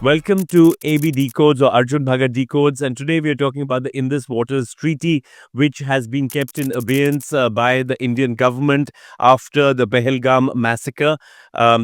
Welcome to AB Decodes or Arjun Bhagat Decodes, and today we are talking about the Indus Waters Treaty, which has been kept in abeyance by the Indian government after the Pahalgam massacre.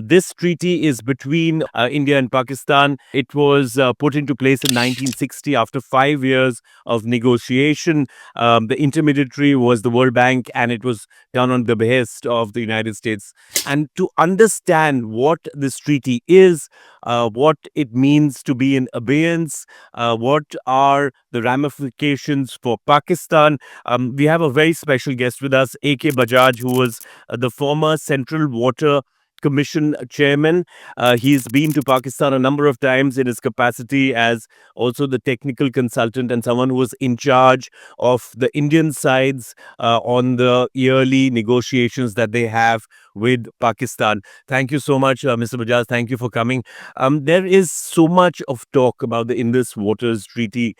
This treaty is between India and Pakistan. It was put into place in 1960 after 5 years of negotiation. The intermediary was the World Bank, and it was done on the behest of the United States. And to understand what this treaty is, what it means to be in abeyance, what are the ramifications for Pakistan. We have a very special guest with us, AK Bajaj, who was the former Central Water Commission chairman. He's been to Pakistan a number of times in his capacity as also the technical consultant and someone who was in charge of the Indian sides on the yearly negotiations that they have with Pakistan. Thank you so much, Mr. Bajaj. Thank you for coming. There is so much of talk about the Indus Waters Treaty.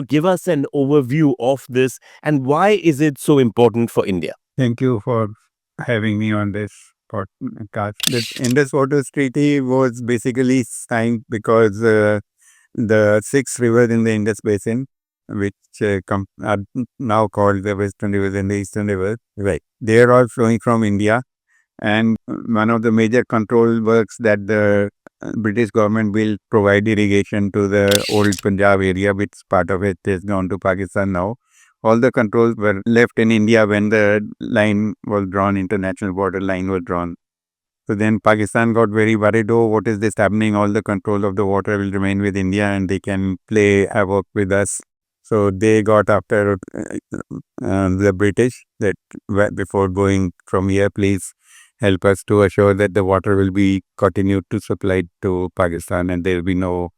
Give us an overview of this and why is it so important for India? Thank you for having me on this podcast. The Indus Waters Treaty was basically signed because the 6 rivers in the Indus Basin, which are now called the Western Rivers and the Eastern Rivers, right? They are all flowing from India. And one of the major control works that the British government will provide irrigation to the old Punjab area, which part of it is gone to Pakistan now. All the controls were left in India when the line was drawn, international border line was drawn. So then Pakistan got very worried, oh, what is this happening? All the control of the water will remain with India and they can play havoc with us. So they got after the British that before going from here, please help us to assure that the water will be continued to supply to Pakistan and there will be no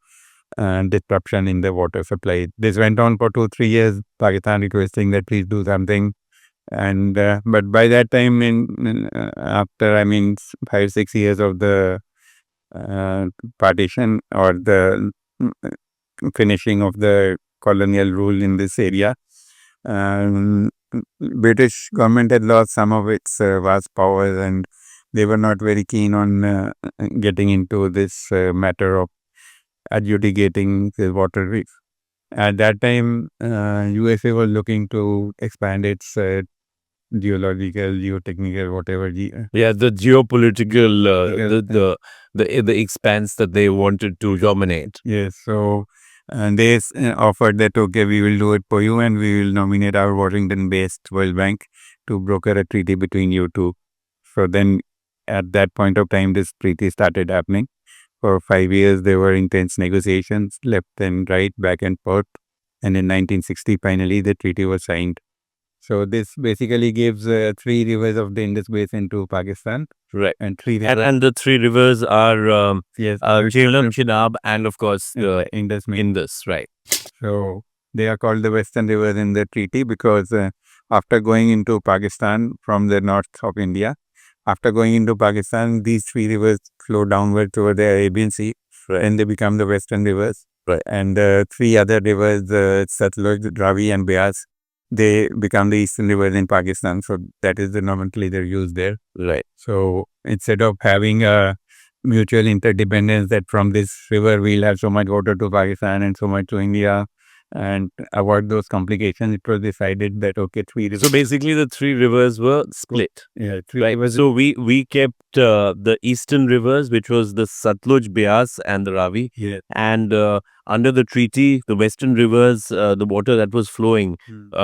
disruption in the water supply. This went on for 2-3 years. Pakistan requesting that please do something, and but by that time, after 5-6 years of the partition or the finishing of the colonial rule in this area, British government had lost some of its vast powers, and they were not very keen on getting into this matter of adjudicating the water rights. At that time, USA was looking to expand its geological, geotechnical, whatever. The geopolitical, the expanse that they wanted to dominate. Yes, so they offered that, okay, we will do it for you and we will nominate our Washington-based World Bank to broker a treaty between you two. So then at that point of time, this treaty started happening. For 5 years, there were intense negotiations, left and right, back and forth. And in 1960, finally, the treaty was signed. So this basically gives 3 rivers of the Indus Basin to Pakistan. Right. And 3 and the 3 rivers are Jhelum, Chenab, and of course Indus. Indus, right. So they are called the Western Rivers in the treaty because after going into Pakistan from the north of India, after going into Pakistan, these 3 rivers flow downward toward the Arabian Sea, and they become the Western Rivers. Right. And 3 other rivers, Sutlej, Ravi, and Beas, they become the Eastern Rivers in Pakistan. So that is the nomenclature used there. Right. So instead of having a mutual interdependence that from this river we'll have so much water to Pakistan and so much to India, and avoid those complications, it was decided that, okay, 3 rivers. So basically, the 3 rivers were split. Yeah, 3 Right. rivers. So we kept the eastern rivers, which was the Sutlej, Beas, and the Ravi. Yeah. And under the treaty, the western rivers, the water that was flowing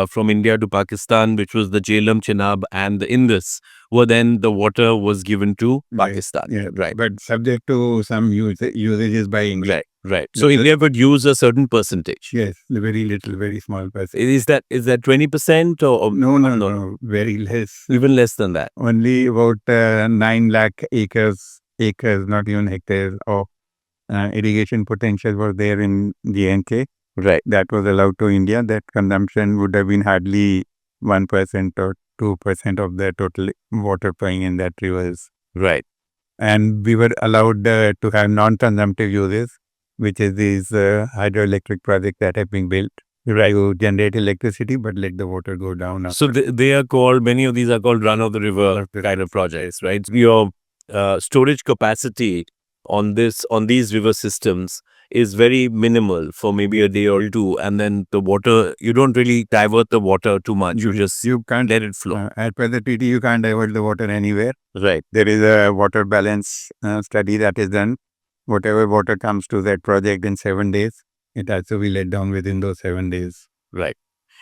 from India to Pakistan, which was the Jhelum, Chenab, and the Indus, were then the water was given to Pakistan. Yeah, Right. but subject to some usages by India. Right. Right. So India would use a certain percentage. Yes, very little, very small percentage. Is that 20% or No, very less. Even less than that? Only about 9 lakh acres, not even hectares of irrigation potential was there in J&K. Right. That was allowed to India. That consumption would have been hardly 1% or 2% of the total water flowing in that rivers. Right. And we were allowed to have non-consumptive uses, which is these hydroelectric projects that have been built to generate electricity, but let the water go down. So they are called, many of these are called run of the river kind of projects, right? Your storage capacity on these river systems is very minimal for maybe a day or two, and then the water, you don't really divert the water too much. You just You can't let it flow. as per the treaty, you can't divert the water anywhere. Right. There is a water balance study that is done. Whatever water comes to that project in 7 days, it has to be let down within those 7 days. Right.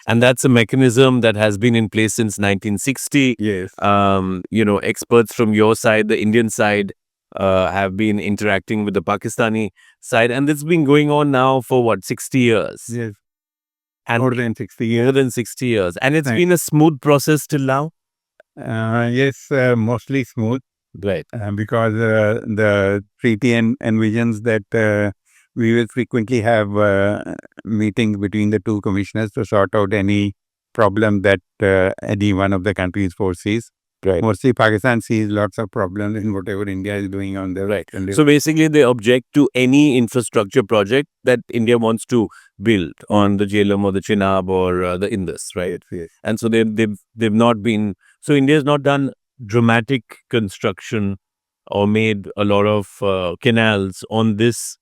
And that's a mechanism that has been in place since 1960. Yes. Experts from your side, the Indian side, have been interacting with the Pakistani side, and it's been going on now for what, 60 years? Yes. And More than 60 more years. than 60 years. And it's Right. been a smooth process till now? Yes, mostly smooth. Right. Because the treaty envisions that we will frequently have meetings between the two commissioners to sort out any problem that any one of the countries foresees. Right. Mostly Pakistan sees lots of problems in whatever India is doing on the Right. and So basically, they object to any infrastructure project that India wants to build on the Jhelum or the Chenab or the Indus, right? yes. And so they've not been. So India has not done dramatic construction or made a lot of canals on this,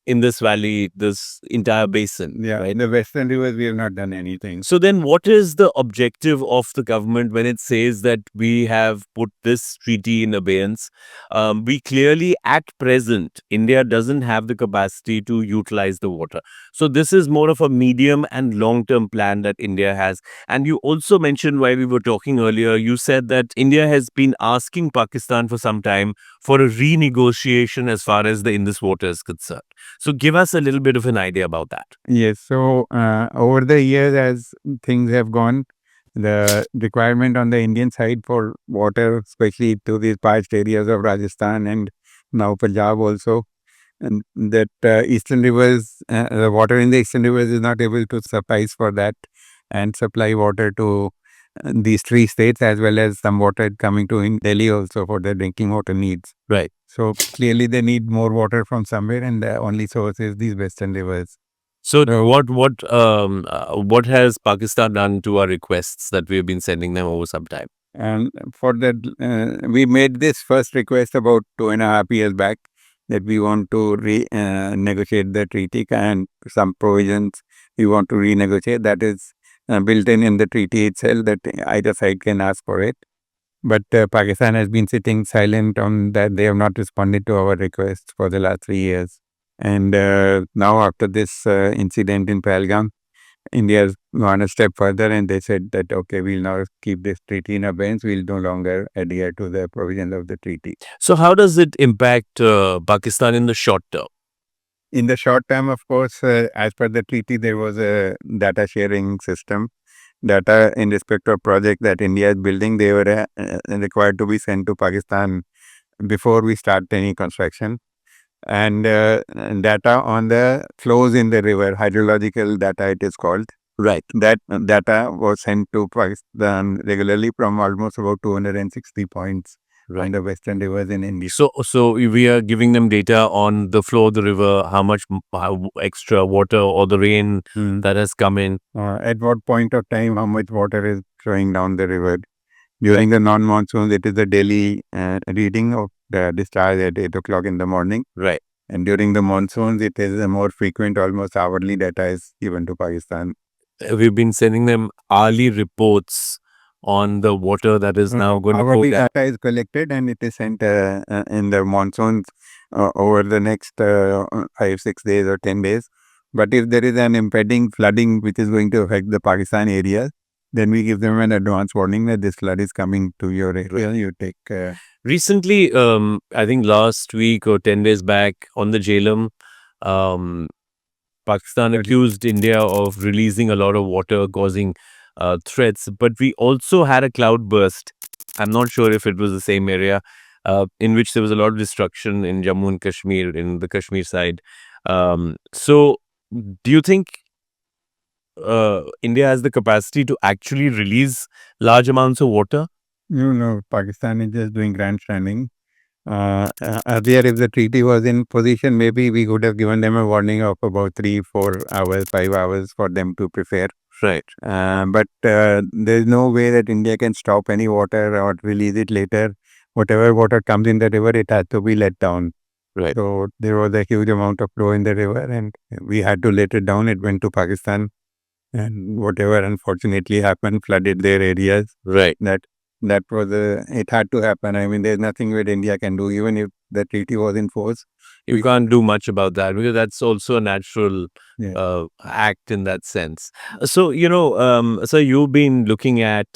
in this valley, this entire basin. Yeah, Right. in the Western rivers, we have not done anything. So then what is the objective of the government when it says that we have put this treaty in abeyance? We clearly, at present, India doesn't have the capacity to utilize the water. So this is more of a medium and long-term plan that India has. And you also mentioned, while we were talking earlier, you said that India has been asking Pakistan for some time for a renegotiation as far as the Indus water is concerned. So give us a little bit of an idea about that. Yes. So over the years, as things have gone, the requirement on the Indian side for water, especially to these parched areas of Rajasthan and now Punjab also, and that eastern rivers, the water in the eastern rivers is not able to suffice for that and supply water to these three states, as well as some water coming to in Delhi also for their drinking water needs. Right. So clearly they need more water from somewhere, and the only source is these western rivers. So what has Pakistan done to our requests that we have been sending them over some time? And for that, we made this first request about 2.5 years back, that we want to negotiate the treaty and some provisions we want to renegotiate. That is built in the treaty itself, that either side can ask for it. But Pakistan has been sitting silent on that. They have not responded to our requests for the last 3 years. And now after this incident in Pahalgam, India has gone a step further, and they said that, okay, we'll now keep this treaty in abeyance. We'll no longer adhere to the provisions of the treaty. So how does it impact Pakistan in the short term? In the short term, of course, as per the treaty, there was a data sharing system. Data in respect of project that India is building, they were required to be sent to Pakistan before we start any construction. And data on the flows in the river, hydrological data it is called. Right. That data was sent to Pakistan regularly from almost about 260 points on the western rivers in India. So we are giving them data on the flow of the river, how extra water or the rain that has come in. At what point of time, how much water is flowing down the river. During the non-monsoons, it is a daily reading of the discharge at 8 o'clock in the morning. Right. And during the monsoons, it is a more frequent, almost hourly data is given to Pakistan. We've been sending them hourly reports on the water that is now going to go Hourly down. data is collected and it is sent in the monsoons over the next 5, 6 days or 10 days. But if there is an impending flooding which is going to affect the Pakistan area, then we give them an advance warning that this flood is coming to your area. You take. Recently, I think last week or 10 days back on the Jhelum, Pakistan accused India of releasing a lot of water, causing threats. But we also had a cloud burst. I'm not sure if it was the same area, in which there was a lot of destruction in Jammu and Kashmir, in the Kashmir side. So, do you think India has the capacity to actually release large amounts of water? No, Pakistan is just doing grandstanding. Earlier, if the treaty was in position, maybe we could have given them a warning of about 3, 4 hours, 5 hours for them to prepare. Right. But there's no way that India can stop any water or release it later. Whatever water comes in the river, it has to be let down. Right. So there was a huge amount of flow in the river, and we had to let it down. It went to Pakistan, and whatever unfortunately happened flooded their areas. Right. That was it had to happen. I mean, there's nothing that India can do, even if the treaty was in force. You can't do much about that because that's also a natural Yeah. act in that sense. So, so you've been looking at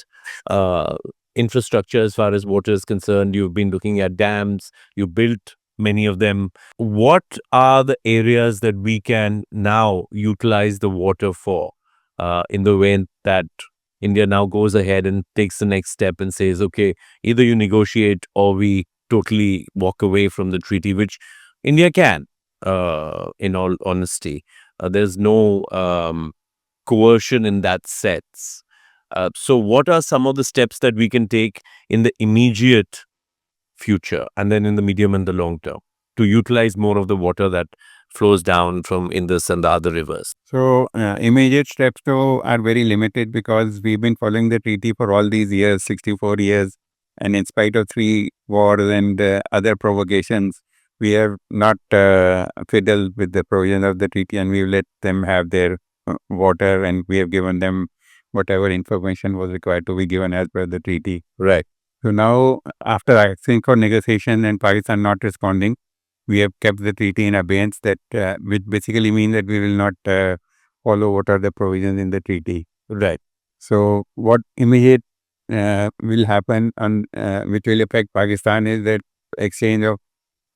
uh, infrastructure as far as water is concerned. You've been looking at dams. You built many of them. What are the areas that we can now utilize the water for in the way that India now goes ahead and takes the next step and says, okay, either you negotiate or we totally walk away from the treaty, which India can, in all honesty. There's no coercion in that sense. So, what are some of the steps that we can take in the immediate future and then in the medium and the long term to utilize more of the water that flows down from Indus and the other rivers? So immediate steps though are very limited because we've been following the treaty for all these years, 64 years, and in spite of three wars and other provocations, we have not fiddled with the provisions of the treaty, and we've let them have their water, and we have given them whatever information was required to be given as per the treaty. Right. So now, after asking for negotiation and Pakistan not responding, we have kept the treaty in abeyance, that which basically means that we will not follow what are the provisions in the treaty. Right. So what immediate will happen on which will affect Pakistan is that exchange of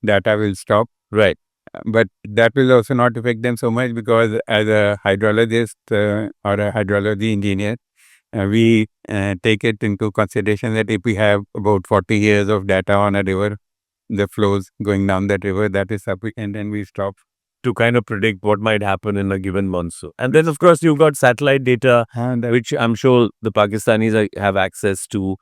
data will stop. Right. But that will also not affect them so much because as a hydrologist or a hydrology engineer, we take it into consideration that if we have about 40 years of data on a river, the flows going down that river, that is sufficient, and we stop. To kind of predict what might happen in a given monsoon. And then, of course, you've got satellite data, which I'm sure the Pakistanis have access to.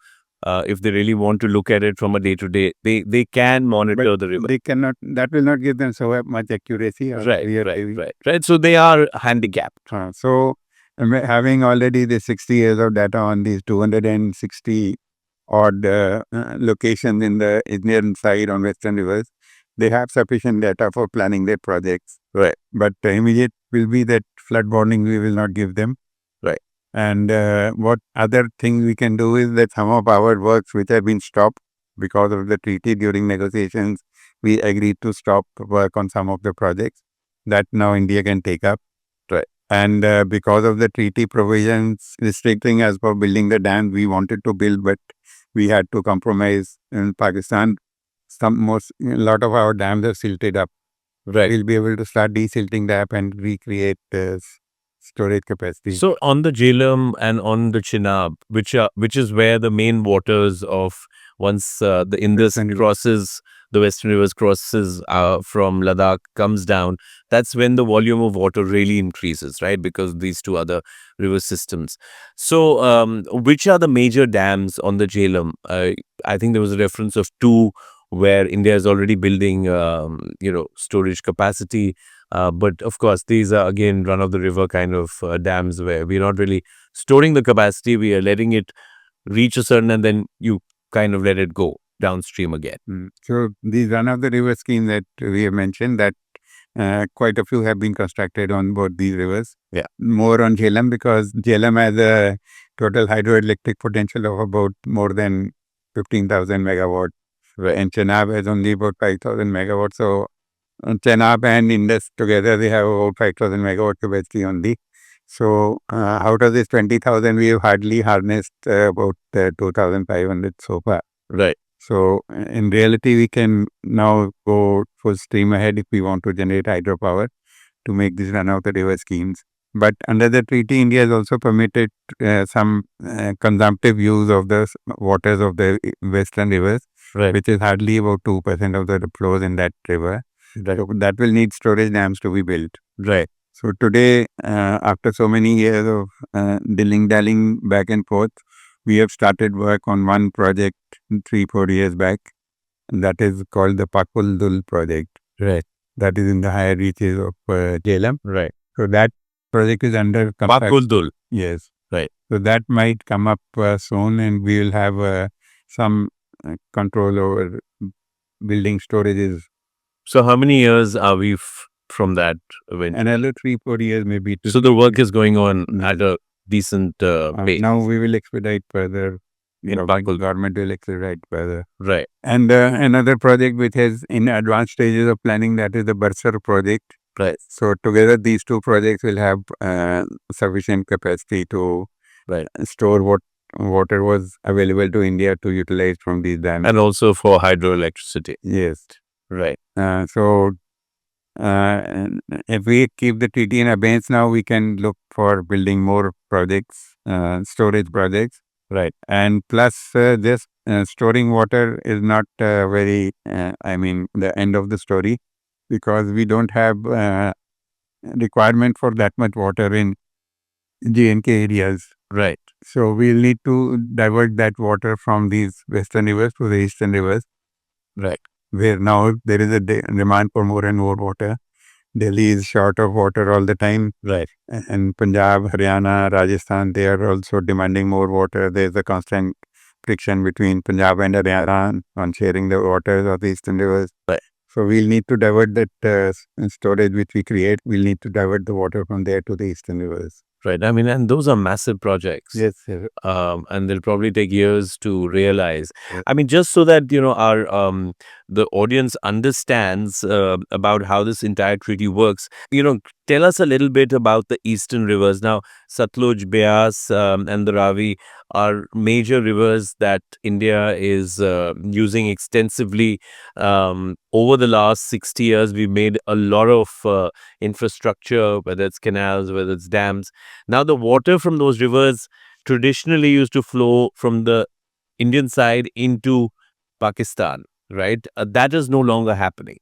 If they really want to look at it from a day to day, they can monitor the river. They cannot, that will not give them so much accuracy. Right. So they are handicapped. So having already the 60 years of data on these 260 odd locations in the Indian side on Western rivers, they have sufficient data for planning their projects. Right. But the immediate will be that flood warning we will not give them. Right. And what other thing we can do is that some of our works which have been stopped because of the treaty during negotiations, we agreed to stop work on some of the projects that now India can take up. Right. And because of the treaty provisions restricting us for building the dam, we wanted to build, but we had to compromise in Pakistan. A lot of our dams are silted up. Right. We'll be able to start desilting dam and recreate storage capacity. So on the Jhelum and on the Chenab, which is where the main waters of once the Indus crosses the Western rivers crosses from Ladakh comes down, that's when the volume of water really increases, right? Because these two other river systems. So which are the major dams on the Jhelum? I think there was a reference of two where India is already building, storage capacity. But of course, these are again run of the river kind of dams where we're not really storing the capacity. We are letting it reach a certain, and then you kind of let it go downstream again. So these run of the river schemes that we have mentioned, that quite a few have been constructed on both these rivers. Yeah. More on Jhelum because Jhelum has a total hydroelectric potential of about more than 15,000 megawatts. Right. And Chenab has only about 5,000 megawatts. So Chenab and Indus together, they have about 5,000 megawatt capacity only. So out of this 20,000, we have hardly harnessed about 2,500 so far. Right. So in reality, we can now go full steam ahead if we want to generate hydropower to make these run of the river schemes. But under the treaty, India has also permitted some consumptive use of the waters of the western rivers, Right. which is hardly about 2% of the flows in that river. Right. So that will need storage dams to be built. Right. So today, after so many years of dilly-dallying back and forth, we have started work on one project 3-4 years back. And that is called the Pahalgam project. Right. That is in the higher reaches of Jhelum. Right. So that project is under Pahalgam. Yes. Right. So that might come up soon, and we will have some control over building storages So how many years are we from that event? Another 3-4 years maybe. So the work is going on at a decent pace. Now we will expedite further. In Pahalgam. Government will expedite further. Right. And another project which is in advanced stages of planning, that is the Bursar project. Right. So together these two projects will have sufficient capacity to Right. store what water was available to India to utilize from these dams. And also for hydroelectricity. Yes. Right. So if we keep the treaty in abeyance now, we can look for building more projects, storage projects. Right. And plus, this storing water is not the end of the story, because we don't have requirement for that much water in J&K areas. Right. So we'll need to divert that water from these western rivers to the eastern rivers. Right. Where now there is a demand for more and more water. Delhi is short of water all the time. Right. And Punjab, Haryana, Rajasthan, they are also demanding more water. There's a constant friction between Punjab and Haryana on sharing the waters of the eastern rivers. Right. So we'll need to divert that storage which we create. We'll need to divert the water from there to the eastern rivers. Right. I mean, and those are massive projects. Yes, sir. And they'll probably take years to realize. Yes. I mean, just so that our the audience understands about how this entire treaty works. Tell us a little bit about the eastern rivers. Now, Sutlej, Beas, and the Ravi are major rivers that India is using extensively. Over the last 60 years, we've made a lot of infrastructure, whether it's canals, whether it's dams. Now, the water from those rivers traditionally used to flow from the Indian side into Pakistan, right? That is no longer happening.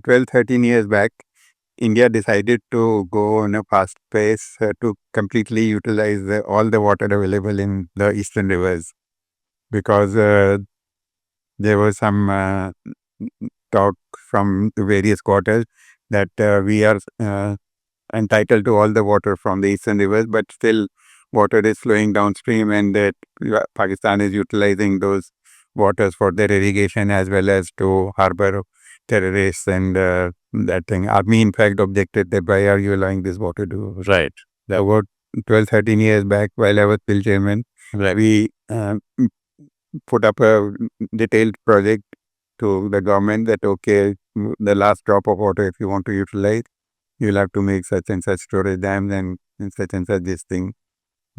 12, 13 years back, India decided to go on a fast pace to completely utilize all the water available in the eastern rivers, because there was some talk from the various quarters that we are entitled to all the water from the eastern rivers, but still water is flowing downstream, and that Pakistan is utilizing those waters for their irrigation as well as to harbor terrorists and that thing. Army, in fact, objected that why are you allowing this water to. Right. About 12, 13 years back, while I was still chairman, we put up a detailed project to the government that, okay, the last drop of water, if you want to utilize, you'll have to make such and such storage dams and such this thing.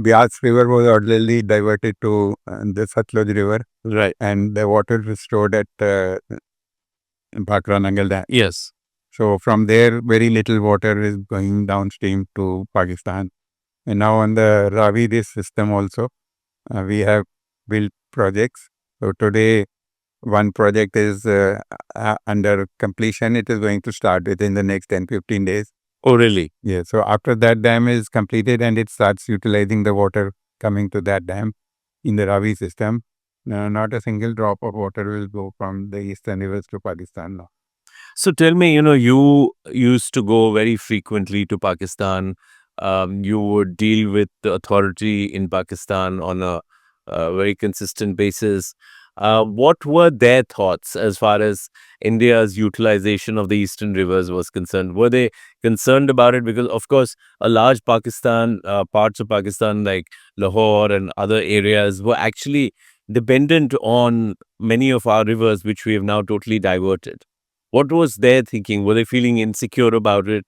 Beas River was already diverted to the Sutlej River. Right. And the water was stored at Bhakra Nangal Dam. Yes. So from there, very little water is going downstream to Pakistan. And now on the Ravi this system also, we have built projects. So today, one project is under completion. It is going to start within the next 10-15 days. Oh, really? Yeah. So after that dam is completed and it starts utilizing the water coming to that dam in the Ravi system, not a single drop of water will go from the eastern rivers to Pakistan now. So tell me, you used to go very frequently to Pakistan. You would deal with the authority in Pakistan on a very consistent basis. What were their thoughts as far as India's utilization of the eastern rivers was concerned? Were they concerned about it? Because, of course, a large Pakistan, parts of Pakistan like Lahore and other areas were actually dependent on many of our rivers, which we have now totally diverted. What was their thinking? Were they feeling insecure about it?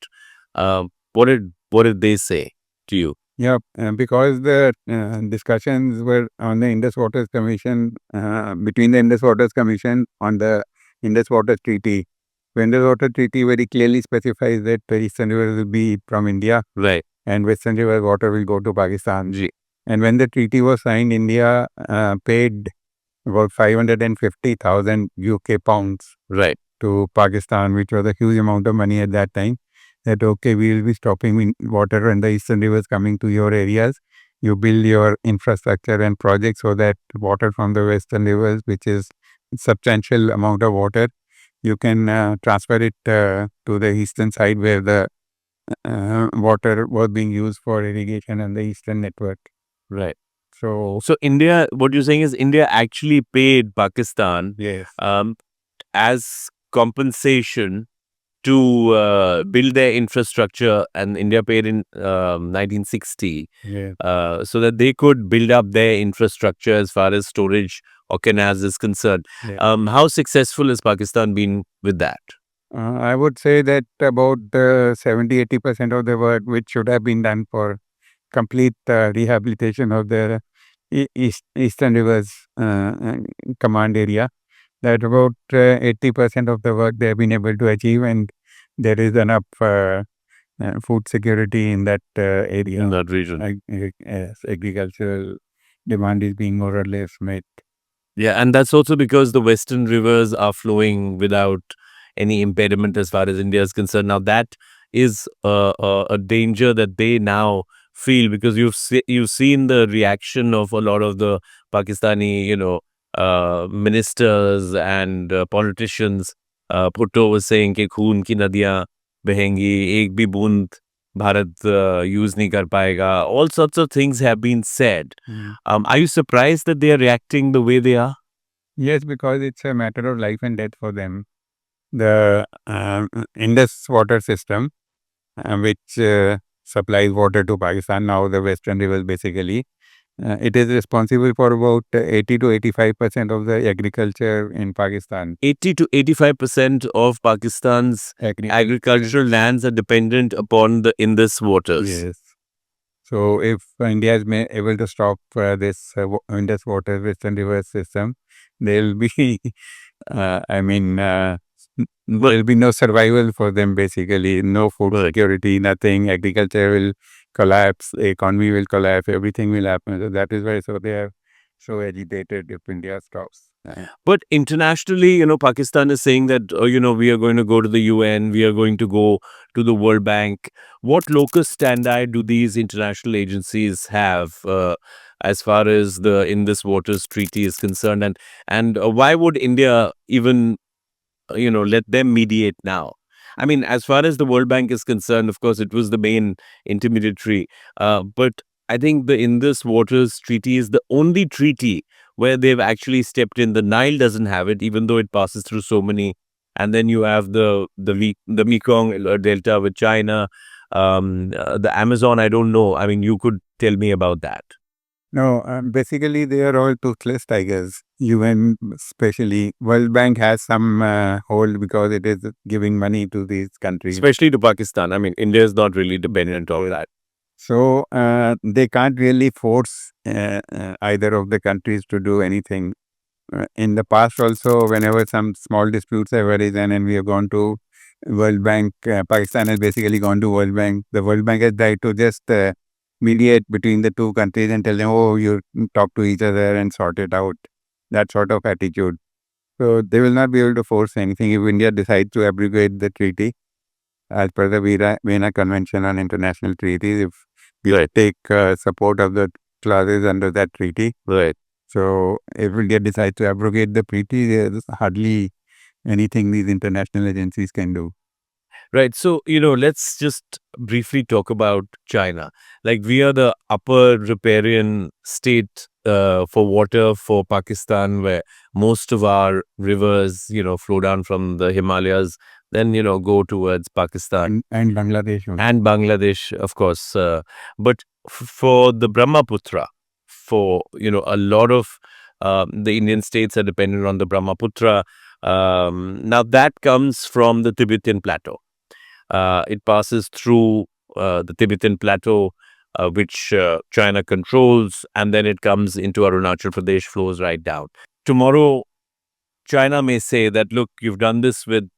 What did they say to you? Yeah, because the discussions were on the Indus Waters Commission, between the Indus Waters Commission on the Indus Waters Treaty. The Indus Waters Treaty very clearly specifies that the eastern rivers will be from India, Right. and western river water will go to Pakistan. Ji. And when the treaty was signed, India paid about 550,000 UK pounds Right. to Pakistan, which was a huge amount of money at that time. That, okay, we will be stopping water and the eastern rivers coming to your areas. You build your infrastructure and projects so that water from the western rivers, which is substantial amount of water, you can transfer it to the eastern side where the water was being used for irrigation and the eastern network. Right. So India, what you're saying is India actually paid Pakistan yes, as compensation to build their infrastructure, and India paid in 1960, so that they could build up their infrastructure as far as storage or canals is concerned. How successful has Pakistan been with that? I would say that about 70-80% of the work which should have been done for complete rehabilitation of the eastern rivers command area, that about 80% of the work they have been able to achieve, and there is enough food security in that area. In that region. Yes, agricultural demand is being more or less met. Yeah, and that's also because the western rivers are flowing without any impediment as far as India is concerned. Now that is a danger that they now feel, because you've seen the reaction of a lot of the Pakistani, ministers and politicians. Bhutto was saying कि खून की नदियां बहेंगी, एक भी बूंद Bharat use नहीं कर पाएगा. All sorts of things have been said. Are you surprised that they are reacting the way they are? Yes, because it's a matter of life and death for them. The Indus water system, which supplies water to Pakistan, now the western rivers basically, it is responsible for about 80 to 85% of the agriculture in Pakistan. 80 to 85% of Pakistan's agricultural lands are dependent upon the Indus waters. Yes. So if India is able to stop this Indus water western river system, there will be, there will be no survival for them basically, no food security, nothing, agriculture will collapse, the economy will collapse, everything will happen. So that is why they are so agitated if India stops. But internationally, Pakistan is saying that, we are going to go to the UN, we are going to go to the World Bank. What locus standi do these international agencies have as far as the Indus Waters Treaty is concerned? And why would India even, let them mediate now? I mean, as far as the World Bank is concerned, of course, it was the main intermediary. But I think the Indus Waters Treaty is the only treaty where they've actually stepped in. The Nile doesn't have it, even though it passes through so many. And then you have the Mekong Delta with China, the Amazon. I don't know. I mean, you could tell me about that. No, basically they are all toothless tigers. UN, especially World Bank, has some hold because it is giving money to these countries, especially to Pakistan. I mean, India is not really dependent on that. So they can't really force either of the countries to do anything. In the past also, whenever some small disputes have arisen and we have gone to World Bank, Pakistan has basically gone to World Bank. The World Bank has tried to just mediate between the two countries and tell them, oh, you talk to each other and sort it out. That sort of attitude. So they will not be able to force anything if India decides to abrogate the treaty as per the Vienna Convention on International Treaties. If we take support of the clauses under that treaty. Right. So if India decides to abrogate the treaty, there's hardly anything these international agencies can do. Right. So, let's just briefly talk about China. Like, we are the upper riparian state for water for Pakistan, where most of our rivers, flow down from the Himalayas, then, go towards Pakistan. And Bangladesh. Also. And Bangladesh, of course. But for the Brahmaputra, for, a lot of the Indian states are dependent on the Brahmaputra. Now, that comes from the Tibetan Plateau. It passes through the Tibetan Plateau, which China controls, and then it comes into Arunachal Pradesh, flows right down. Tomorrow, China may say that, look, you've done this with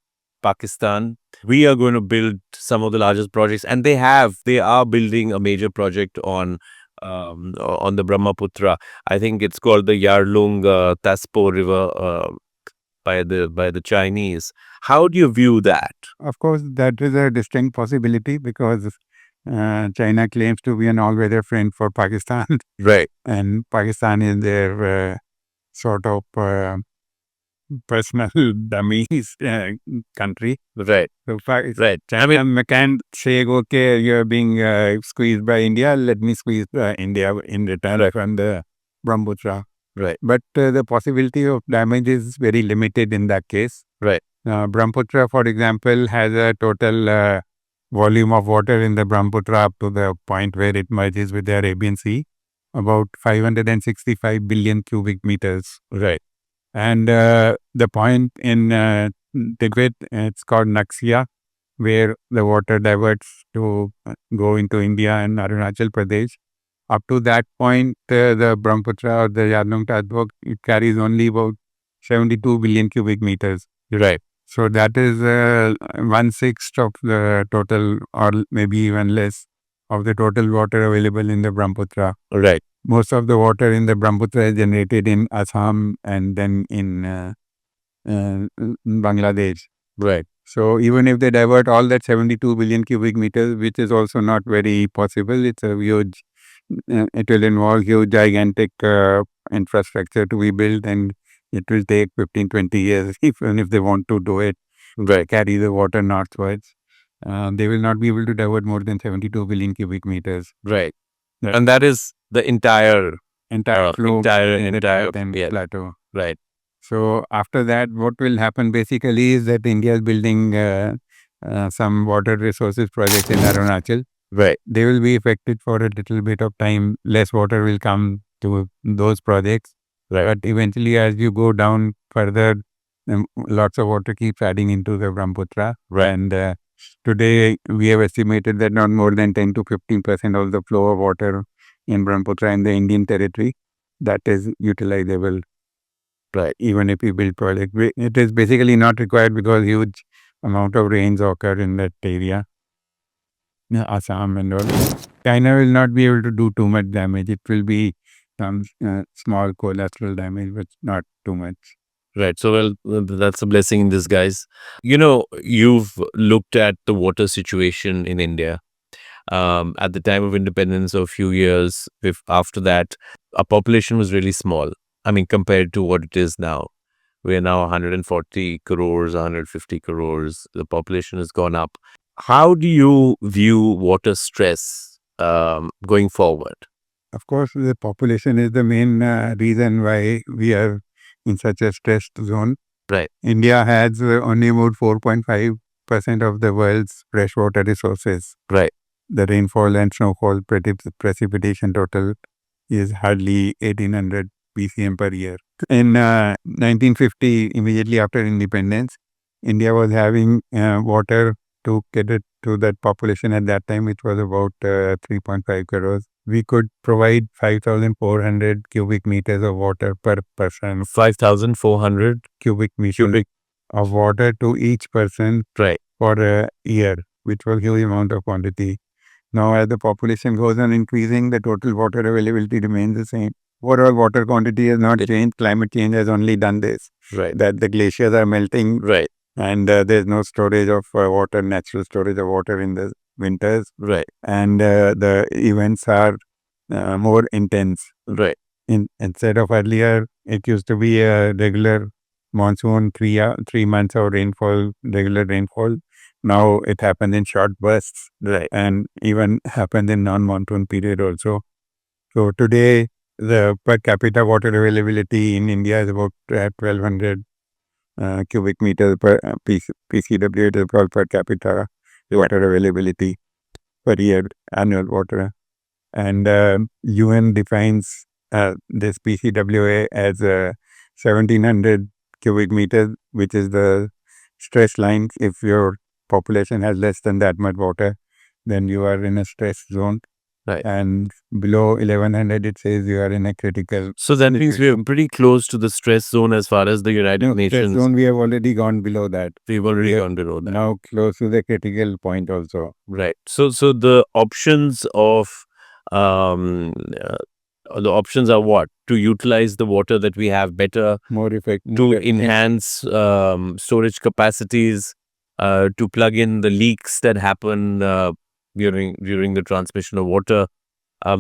Pakistan. We are going to build some of the largest projects, and they are building a major project on the Brahmaputra. I think it's called the Yarlung Taspo River by the Chinese. How do you view that? Of course, that is a distinct possibility because China claims to be an all-weather friend for Pakistan. Right. And Pakistan is their sort of personal dummies country. Right. So China can say, okay, you're being squeezed by India, let me squeeze India in return from the Brahmaputra. Right. But the possibility of damage is very limited in that case. Right. Brahmaputra, for example, has a total volume of water in the Brahmaputra up to the point where it merges with the Arabian Sea, about 565 billion cubic meters. Right. And the point in Tibet, it's called Naxia, where the water diverts to go into India and Arunachal Pradesh. Up to that point, the Brahmaputra or the Yarlung Tadbok, it carries only about 72 billion cubic meters. Right. So that is 1/6 of the total, or maybe even less, of the total water available in the Brahmaputra. Right. Most of the water in the Brahmaputra is generated in Assam and then in Bangladesh. Right. So even if they divert all that 72 billion cubic meters, which is also not very possible, it's a huge, it will involve huge, gigantic infrastructure to be built, and it will take 15, 20 years, even if they want to do it, right, carry the water northwards. They will not be able to divert more than 72 billion cubic meters. Right. Right. And that is the entire Flow entire in the entire Tibetan yeah, plateau. right. So after that, what will happen basically is that India is building some water resources projects in Arunachal. Right. They will be affected for a little bit of time. Less water will come to those projects. Right. But eventually, as you go down further, lots of water keeps adding into the Brahmaputra. Right. And today, we have estimated that not more than 10 to 15% of the flow of water in Brahmaputra in the Indian territory that is utilizable. Right. Even if you build project, it is basically not required because huge amount of rains occur in that area, Assam and all. China will not be able to do too much damage. It will be some small collateral damage, but not too much. Right. So, well, that's a blessing in disguise. You know, you've looked at the water situation in India. At the time of independence, or a few years after that, our population was really small. I mean, compared to what it is now. We are now 140 crores, 150 crores. The population has gone up. How do you view water stress going forward? Of course, the population is the main reason why we are in such a stressed zone. Right. India has only about 4.5% of the world's freshwater resources. Right. The rainfall and snowfall precipitation total is hardly 1800 BCM per year. In 1950, immediately after independence, India was having water to cater to that population at that time, which was about 3.5 crores. We could provide 5,400 cubic meters of water per person. 5,400 cubic meters of water to each person, right, for a year, which was a huge amount of quantity. Now, as the population goes on increasing, the total water availability remains the same. Overall water quantity has not changed. Climate change has only done this. Right. That the glaciers are melting. Right. And there's no storage of water, natural storage of water in the winters. Right. And the events are more intense. Right. Instead of earlier, it used to be a regular monsoon, 3 months of rainfall, regular rainfall. Now it happens in short bursts. Right. And even happens in non-monsoon period also. So today, the per capita water availability in India is about 1200 cubic meters per PCW. It is called per capita water availability per year, annual water. And UN defines this PCWA as 1700 cubic meters, which is the stress line. If your population has less than that much water, then you are in a stress zone. Right. And below 1100, it says you are in a critical. So that means we are pretty close to the stress zone as far as the United Nations. Stress zone, we have already gone below that. We've already gone below that. Now close to the critical point also. Right. So the options of the options are what? To utilize the water that we have better, more effective, to enhance storage capacities, to plug in the leaks that happen during the transmission of water.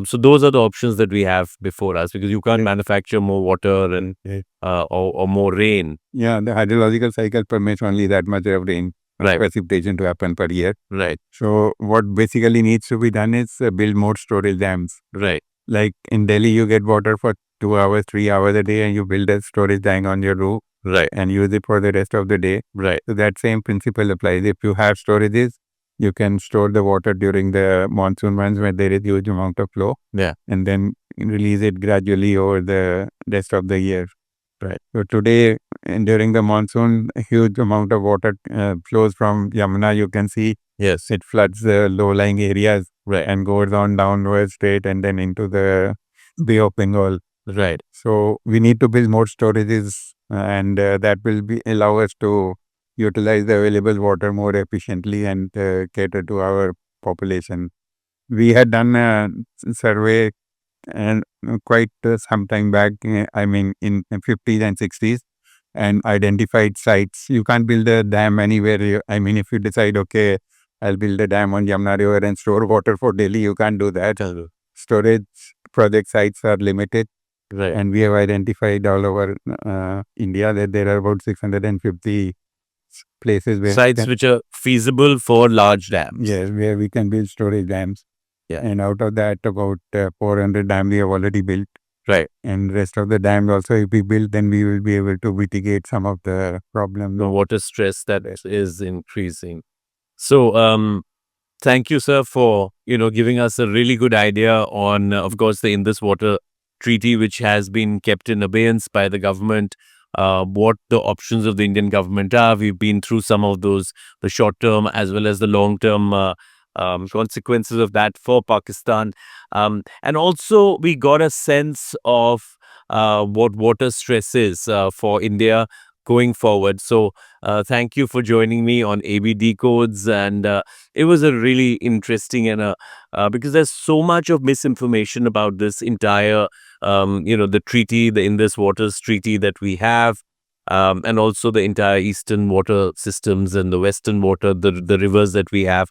So those are the options that we have before us, because you can't manufacture more water and or more rain. Yeah, the hydrological cycle permits only that much of rain, Right. precipitation to happen per year. Right. So what basically needs to be done is build more storage dams. Right. Like in Delhi, you get water for 2 hours, 3 hours a day, and you build a storage dam on your roof. Right. and use it for the rest of the day. Right. So that same principle applies. If you have storages, you can store the water during the monsoon months when there is huge amount of flow. Yeah. And then release it gradually over the rest of the year. Right. So today, and during the monsoon, a huge amount of water flows from Yamuna. You can see Yes. it floods the low-lying areas Right. and goes on downwards straight and then into the Bay of Bengal. Right. So we need to build more storages, and that will be allow us to utilize the available water more efficiently and cater to our population. We had done a survey and quite some time back. I mean, in 50s and 60s, and identified sites. You can't build a dam anywhere. I mean, if you decide, okay, I'll build a dam on Yamuna River and store water for Delhi, you can't do that. Storage project sites are limited. Right. And we have identified all over India that there are about 650 places where Sites which are feasible for large dams. yes, where we can build storage dams. Yeah. And out of that, about 400 dams we have already built. Right. And rest of the dams also, if we build, then we will be able to mitigate some of the problems. The water stress that is increasing. So, thank you, sir, for giving us a really good idea on, of course, the Indus Water Treaty, which has been kept in abeyance by the government. What the options of the Indian government are. We've been through some of those, the short term as well as the long term consequences of that for Pakistan. And also, we got a sense of what water stress is for India going forward. So, thank you for joining me on AB Decodes. And it was a really interesting and because there's so much of misinformation about this entire the treaty, the Indus Waters Treaty that we have, and also the entire eastern water systems and the western water, the rivers that we have.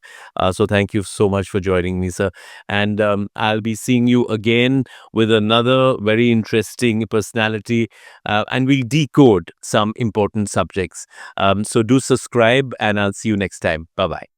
So thank you so much for joining me, sir. And I'll be seeing you again with another very interesting personality, and we'll decode some important subjects. So do subscribe, and I'll see you next time. Bye bye.